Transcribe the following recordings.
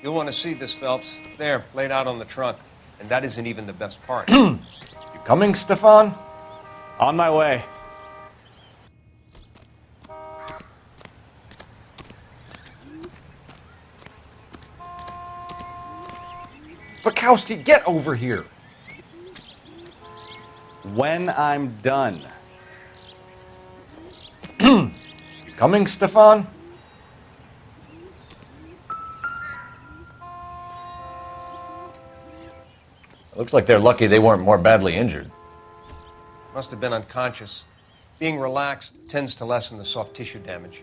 You'll want to see this, Phelps. There, laid out on the trunk. And that isn't even the best part. You coming, Stefan? On my way. Bukowski, get over here. When I'm done. You coming, Stefan? Looks like they're lucky they weren't more badly injured. Must have been unconscious. Being relaxed tends to lessen the soft tissue damage.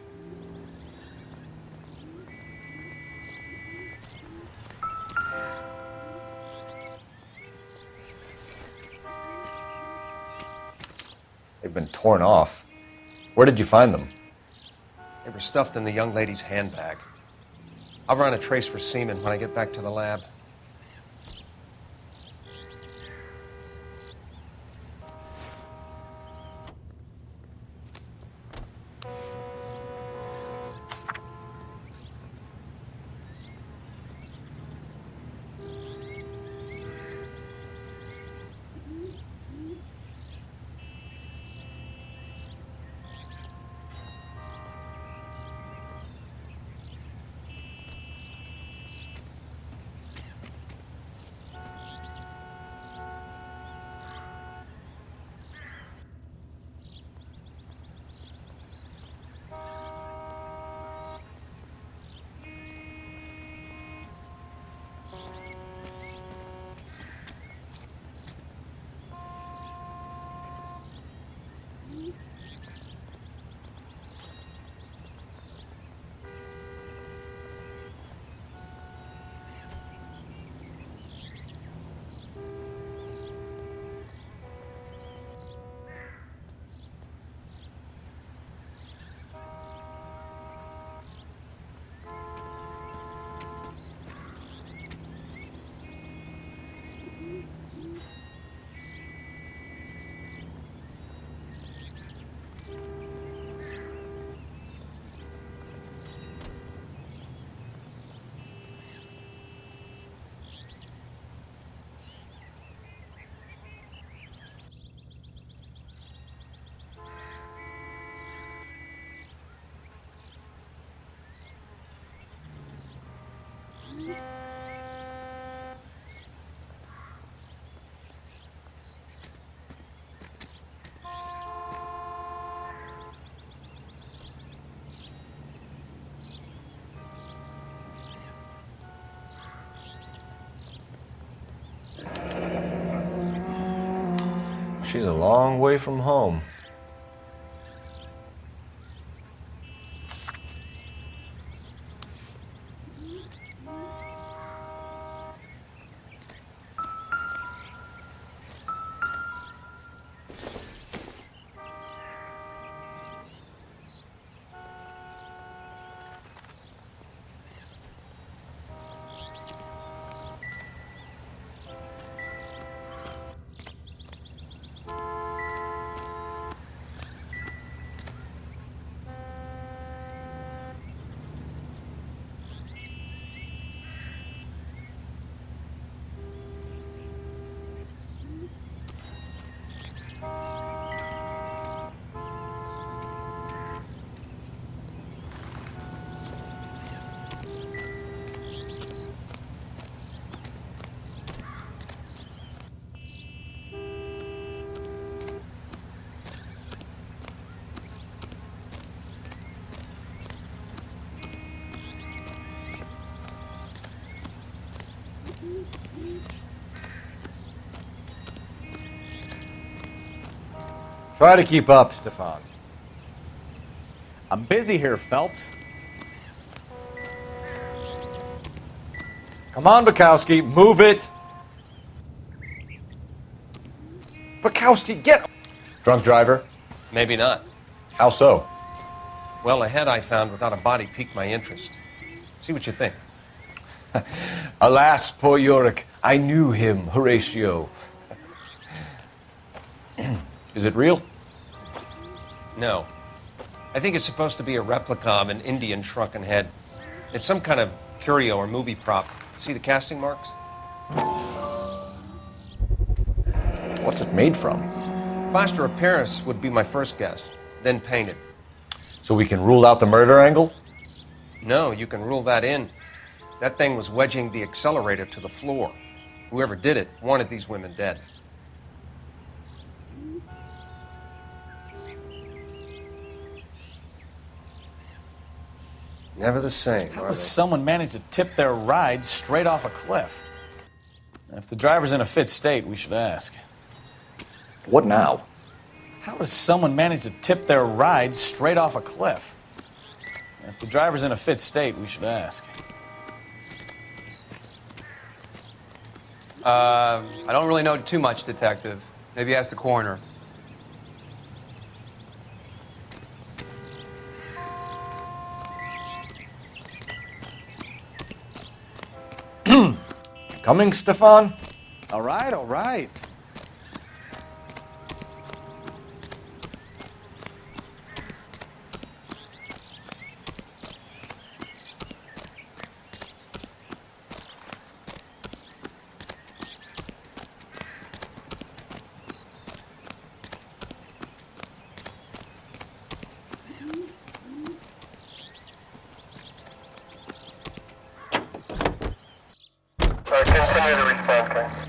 They've been torn off. Where did you find them? They were stuffed in the young lady's handbag. I'll run a trace for semen when I get back to the lab. She's a long way from home. Try to keep up, Stefan. I'm busy here, Phelps. Come on, Bukowski, move it! Bukowski, get... Drunk driver? Maybe not. How so? Well, a head I found without a body piqued my interest. See what you think. Alas, poor Yorick, I knew him, Horatio. Is it real? No. I think it's supposed to be a replica of an Indian shrunken head. It's some kind of curio or movie prop. See the casting marks? What's it made from? Plaster of Paris would be my first guess, then painted. So we can rule out the murder angle? No, you can rule that in. That thing was wedging the accelerator to the floor. Whoever did it wanted these women dead. Never the same, How are would they? someone manage to tip their ride straight off a cliff? If the driver's in a fit state, we should ask. What now? How does someone manage to tip their ride straight off a cliff? If the driver's in a fit state, we should ask. I don't really know too much, Detective. Maybe ask the coroner. Coming, Stefan? All right, all right. Continue to respond, please.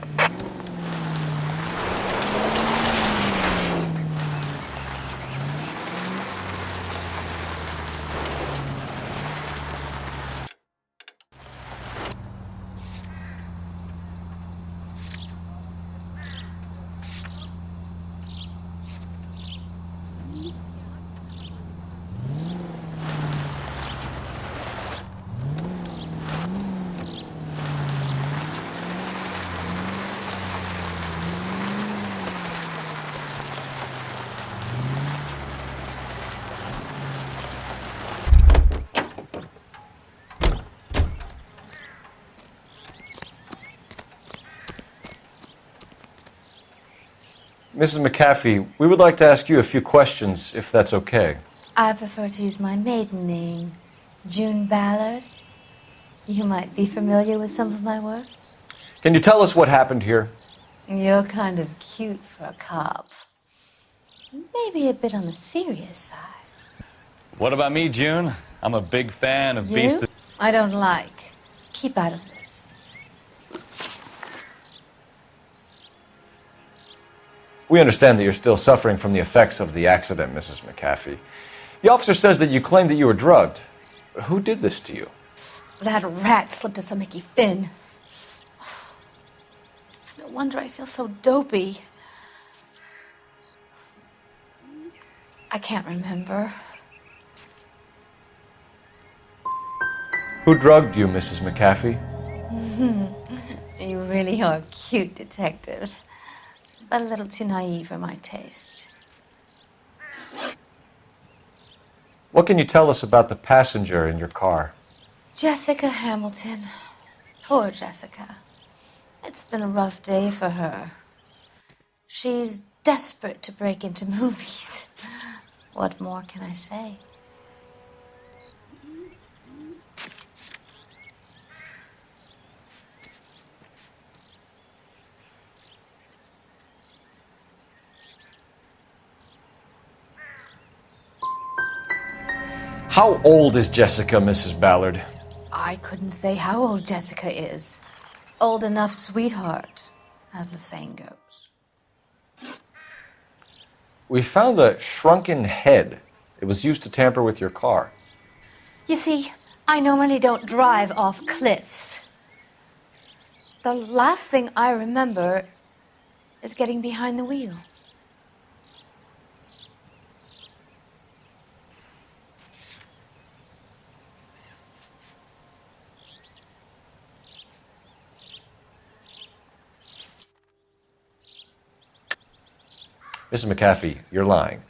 Mrs. McAfee, we would like to ask you a few questions, if that's okay. I prefer to use my maiden name, June Ballard. You might be familiar with some of my work. Can you tell us what happened here? You're kind of cute for a cop. Maybe a bit on the serious side. What about me, June? I'm a big fan of Beast. You? I don't like. Keep out of this. We understand that you're still suffering from the effects of the accident, Mrs. McAfee. The officer says that you claimed that you were drugged. Who did this to you? That rat slipped us a Mickey Finn. It's no wonder I feel so dopey. I can't remember. Who drugged you, Mrs. McAfee? You really are a cute detective, but a little too naive for my taste. What can you tell us about the passenger in your car? Jessica Hamilton. Poor Jessica. It's been a rough day for her. She's desperate to break into movies. What more can I say? How old is Jessica, Mrs. Ballard? I couldn't say how old Jessica is. Old enough, sweetheart, as the saying goes. We found a shrunken head. It was used to tamper with your car. You see, I normally don't drive off cliffs. The last thing I remember is getting behind the wheel. Mrs. McAfee, you're lying.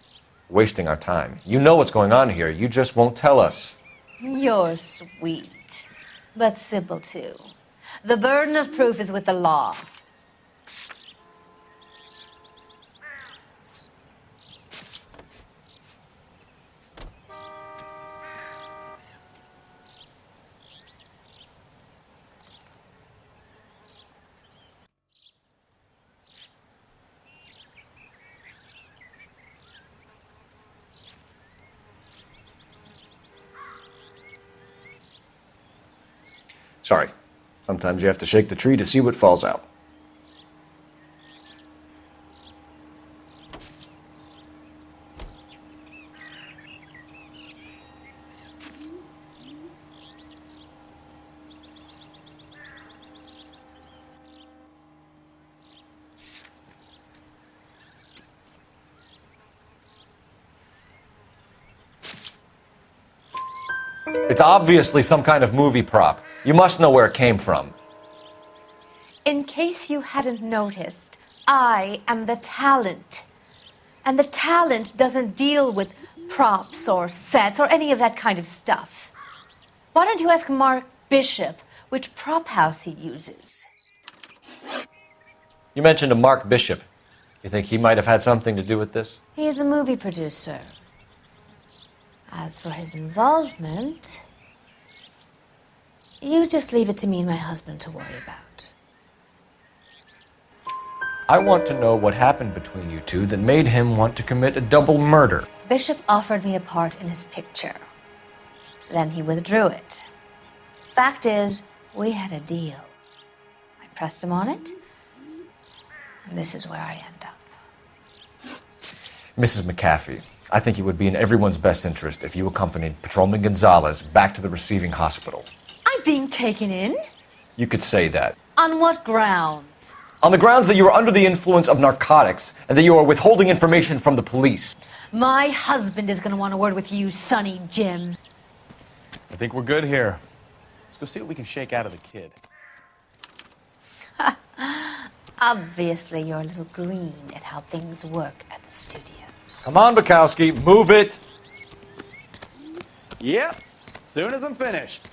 Wasting our time. You know what's going on here. You just won't tell us. You're sweet. But Sybil, too. The burden of proof is with the law. Sorry. Sometimes you have to shake the tree to see what falls out. It's obviously some kind of movie prop. You must know where it came from. In case you hadn't noticed, I am the talent. And the talent doesn't deal with props or sets or any of that kind of stuff. Why don't you ask Mark Bishop which prop house he uses? You mentioned a Mark Bishop. You think he might have had something to do with this? He is a movie producer. As for his involvement, you just leave it to me and my husband to worry about. I want to know what happened between you two that made him want to commit a double murder. Bishop offered me a part in his picture. Then he withdrew it. Fact is, we had a deal. I pressed him on it, and this is where I end up. Mrs. McAfee, I think it would be in everyone's best interest if you accompanied Patrolman Gonzalez back to the receiving hospital. I'm being taken in? You could say that. On what grounds? On the grounds that you were under the influence of narcotics and that you are withholding information from the police. My husband is going to want a word with you, Sonny Jim. I think we're good here. Let's go see what we can shake out of the kid. Obviously, you're a little green at how things work at the studios. Come on, Bukowski, move it! Yep, soon as I'm finished.